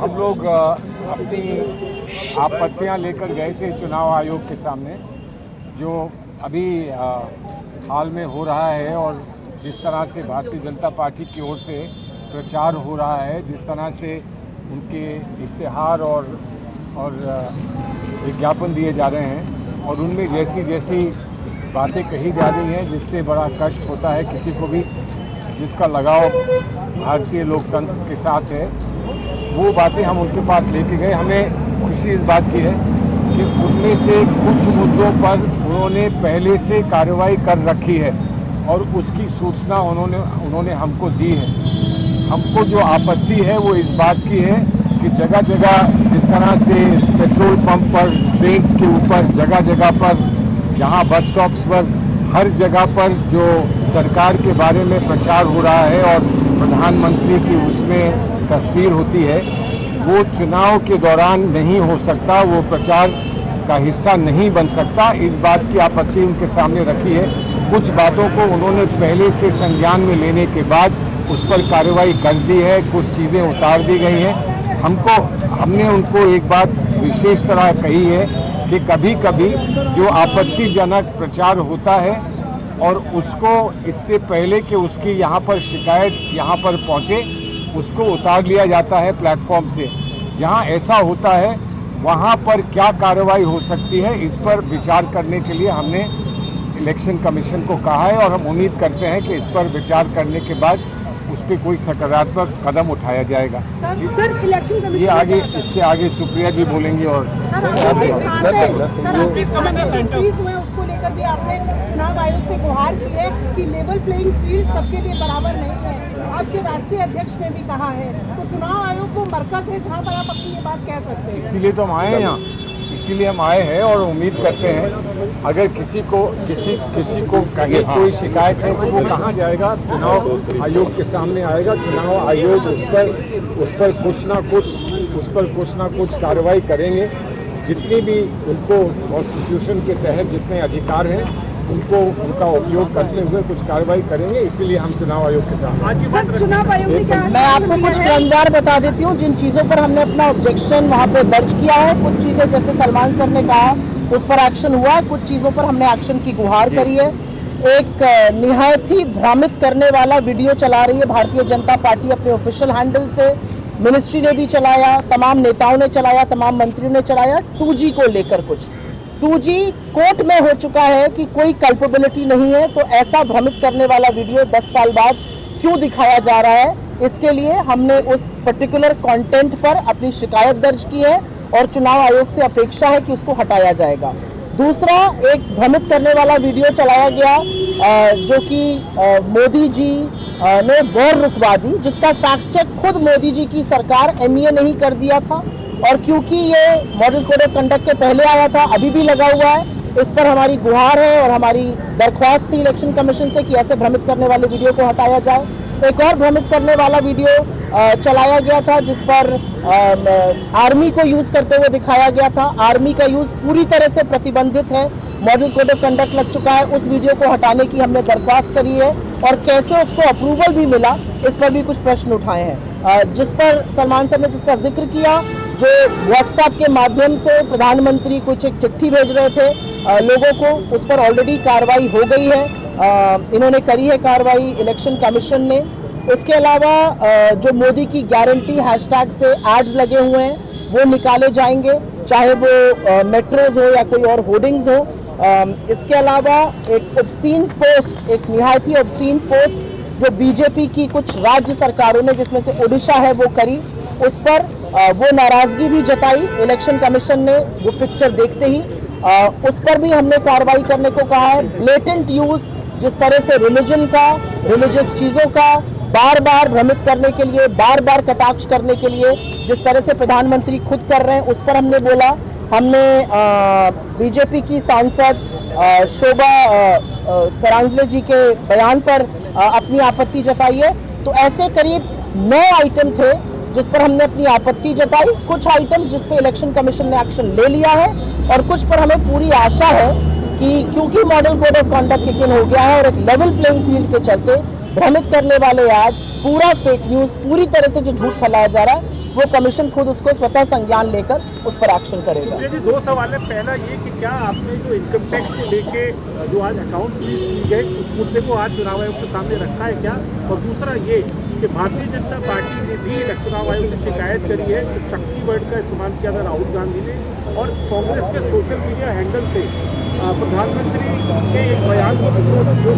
हम लोग अपनी आपत्तियां लेकर गए थे चुनाव आयोग के सामने, जो अभी हाल में हो रहा है और जिस तरह से भारतीय जनता पार्टी की ओर से प्रचार हो रहा है, जिस तरह से उनके इश्तेहार और विज्ञापन दिए जा रहे हैं और उनमें जैसी जैसी बातें कही जा रही हैं जिससे बड़ा कष्ट होता है किसी को भी जिसका लगाव भारतीय लोकतंत्र के साथ है, वो बातें हम उनके पास लेके गए। हमें खुशी इस बात की है कि उनमें से कुछ मुद्दों पर उन्होंने पहले से कार्रवाई कर रखी है और उसकी सूचना उन्होंने हमको दी है। हमको जो आपत्ति है वो इस बात की है कि जगह जगह जिस तरह से पेट्रोल पंप पर, ट्रेन्स के ऊपर, जगह जगह पर, यहाँ बस स्टॉप्स पर, हर जगह पर जो सरकार के बारे में प्रचार हो रहा है और प्रधानमंत्री की उसमें तस्वीर होती है, वो चुनाव के दौरान नहीं हो सकता, वो प्रचार का हिस्सा नहीं बन सकता। इस बात की आपत्ति उनके सामने रखी है। कुछ बातों को उन्होंने पहले से संज्ञान में लेने के बाद उस पर कार्रवाई कर दी है, कुछ चीज़ें उतार दी गई हैं। हमने उनको एक बात विशेष तरह कही है कि कभी कभी जो आपत्तिजनक प्रचार होता है और उसको इससे पहले कि उसकी यहाँ पर शिकायत यहाँ पर पहुँचे, उसको उतार लिया जाता है प्लेटफॉर्म से। जहाँ ऐसा होता है वहाँ पर क्या कार्रवाई हो सकती है, इस पर विचार करने के लिए हमने इलेक्शन कमीशन को कहा है और हम उम्मीद करते हैं कि इस पर विचार करने के बाद उस पर कोई सकारात्मक कदम उठाया जाएगा। सर, इलेक्शन कमीशन ये आगे इसके आगे सुप्रिया जी बोलेंगी। और उसको लेकर भी आपने चुनाव आयोग से गुहार की है कि लेवल प्लेइंग फील्ड सबके लिए बराबर नहीं है। आपके राष्ट्रीय अध्यक्ष ने भी कहा है, तो चुनाव आयोग को मरकज है जहाँ पर आप अपनी ये बात कह सकते हैं। इसीलिए तो हम आए हैं यहाँ, इसीलिए हम आए हैं और उम्मीद करते हैं अगर किसी को कहीं कोई शिकायत है तो वो कहाँ जाएगा, चुनाव आयोग के सामने आएगा। चुनाव आयोग उस पर कुछ ना कुछ कार्रवाई करेंगे। जितनी भी उनको कॉन्स्टिट्यूशन के तहत जितने अधिकार हैं उनको उनका उपयोग करते हुए कुछ कार्रवाई करेंगे। इसीलिए हम चुनाव आयोग के सामने। चुनाव आयोग ने क्या, मैं आपको कुछ क्रमवार बता देती हूँ जिन चीज़ों पर हमने अपना ऑब्जेक्शन वहाँ पे दर्ज किया है। कुछ चीज़ें जैसे सलमान सर ने कहा उस पर एक्शन हुआ है, कुछ चीज़ों पर हमने एक्शन की गुहार करी है। एक निहायत ही भ्रमित करने वाला वीडियो चला रही है भारतीय जनता पार्टी अपने ऑफिशियल हैंडल से। मिनिस्ट्री ने भी चलाया, तमाम नेताओं ने चलाया, तमाम मंत्रियों ने चलाया। 2G को लेकर कुछ 2G कोर्ट में हो चुका है कि कोई कल्पेबिलिटी नहीं है, तो ऐसा भ्रमित करने वाला वीडियो 10 साल बाद क्यों दिखाया जा रहा है, इसके लिए हमने उस पर्टिकुलर कंटेंट पर अपनी शिकायत दर्ज की है और चुनाव आयोग से अपेक्षा है कि उसको हटाया जाएगा। दूसरा, एक भ्रमित करने वाला वीडियो चलाया गया जो कि मोदी जी ने गौर रुकवा दी, जिसका फैक्ट चेक खुद मोदी जी की सरकार MEA ने ही कर दिया था। और क्योंकि ये मॉडल कोड ऑफ कंडक्ट के पहले आया था, अभी भी लगा हुआ है, इस पर हमारी गुहार है और हमारी दरख्वास्त थी इलेक्शन कमीशन से कि ऐसे भ्रमित करने वाले वीडियो को हटाया जाए। एक और भ्रमित करने वाला वीडियो चलाया गया था जिस पर आर्मी को यूज करते हुए दिखाया गया था। आर्मी का यूज पूरी तरह से प्रतिबंधित है, मॉडल कोड ऑफ कंडक्ट लग चुका है। उस वीडियो को हटाने की हमने दरख्वास्त करी है और कैसे उसको अप्रूवल भी मिला, इस पर भी कुछ प्रश्न उठाए हैं। जिस पर सलमान सर ने जिसका जिक्र किया, जो व्हाट्सएप के माध्यम से प्रधानमंत्री कुछ एक चिट्ठी भेज रहे थे लोगों को, उस पर ऑलरेडी कार्रवाई हो गई है। इन्होंने करी है कार्रवाई इलेक्शन कमीशन ने। इसके अलावा जो मोदी की गारंटी हैशटैग से एड्स लगे हुए हैं वो निकाले जाएंगे, चाहे वो मेट्रोज हो या कोई और होर्डिंग्स हो। इसके अलावा एक ऑब्सीन पोस्ट, एक निहायत ही ऑब्सीन पोस्ट जो बीजेपी की कुछ राज्य सरकारों ने, जिसमें से ओडिशा है, वो करी, उस पर वो नाराजगी भी जताई इलेक्शन कमीशन ने वो पिक्चर देखते ही। उस पर भी हमने कार्रवाई करने को कहा है। ब्लेटेंट यूज, जिस तरह से रिलीजन का, रिलीजियस चीज़ों का बार बार भ्रमित करने के लिए, बार बार कटाक्ष करने के लिए जिस तरह से प्रधानमंत्री खुद कर रहे हैं, उस पर हमने बोला। हमने बीजेपी की सांसद शोभा करांजले जी के बयान पर अपनी आपत्ति जताई है। तो ऐसे करीब 9 आइटम थे जिस पर हमने अपनी आपत्ति जताई। कुछ आइटम्स जिस पे इलेक्शन कमीशन ने एक्शन ले लिया है और कुछ पर हमें पूरी आशा है कि क्योंकि model code of conduct kick in हो गया है और एक लेवल प्लेइंग फील्ड के चलते भ्रमित करने वाले ऐड, पूरा फेक न्यूज, पूरी तरह से जो झूठ फैलाया जा रहा है, वो कमीशन खुद उसको स्वतः संज्ञान लेकर उस पर एक्शन करेगा। सुप्रिया जी, दो सवाल है। पहला ये कि क्या आपने जो इनकम टैक्स को लेके जो आज अकाउंट फ्रीज की गए, उस मुद्दे को आज चुनाव आयोग के सामने रखा है क्या? और दूसरा ये कि भारतीय जनता पार्टी ने भी चुनाव आयोग से शिकायत करी है कि शक्ति वर्ड का इस्तेमाल किया था राहुल गांधी ने, और कांग्रेस के सोशल मीडिया हैंडल से प्रधानमंत्री के एक बयान को जो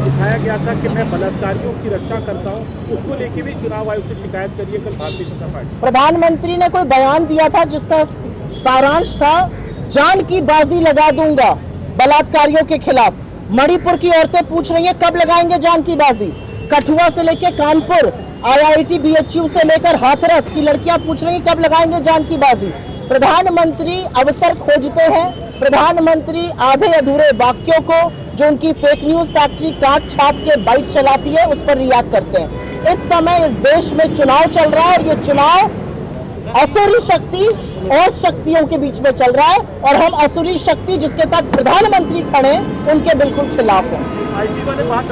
दिखाया गया था कि मैं बलात्कारियों की रक्षा करता हूं, उसको लेके भी चुनाव आयोग से शिकायत करी है कल भारतीय जनता पार्टी। प्रधानमंत्री ने कोई बयान दिया था जिसका सारांश था जान की बाजी लगा दूंगा बलात्कारियों के खिलाफ। मणिपुर की औरतें पूछ रही हैं कब लगाएंगे जान की बाजी। कठुआ से लेकर कानपुर, IIT BHU से लेकर हाथरस की लड़कियां पूछ रही हैं कब लगाएंगे जान की बाजी। प्रधानमंत्री अवसर खोजते हैं, प्रधानमंत्री आधे अधूरे वाक्यों को जो उनकी फेक न्यूज फैक्ट्री काट छाट के बाइट चलाती है उस पर रिएक्ट करते हैं। इस समय इस देश में चुनाव चल रहा है और ये चुनाव असुरी शक्ति और शक्तियों के बीच में चल रहा है, और हम असुरी शक्ति जिसके साथ प्रधानमंत्री खड़े उनके बिल्कुल खिलाफ हैं। IT वाले बात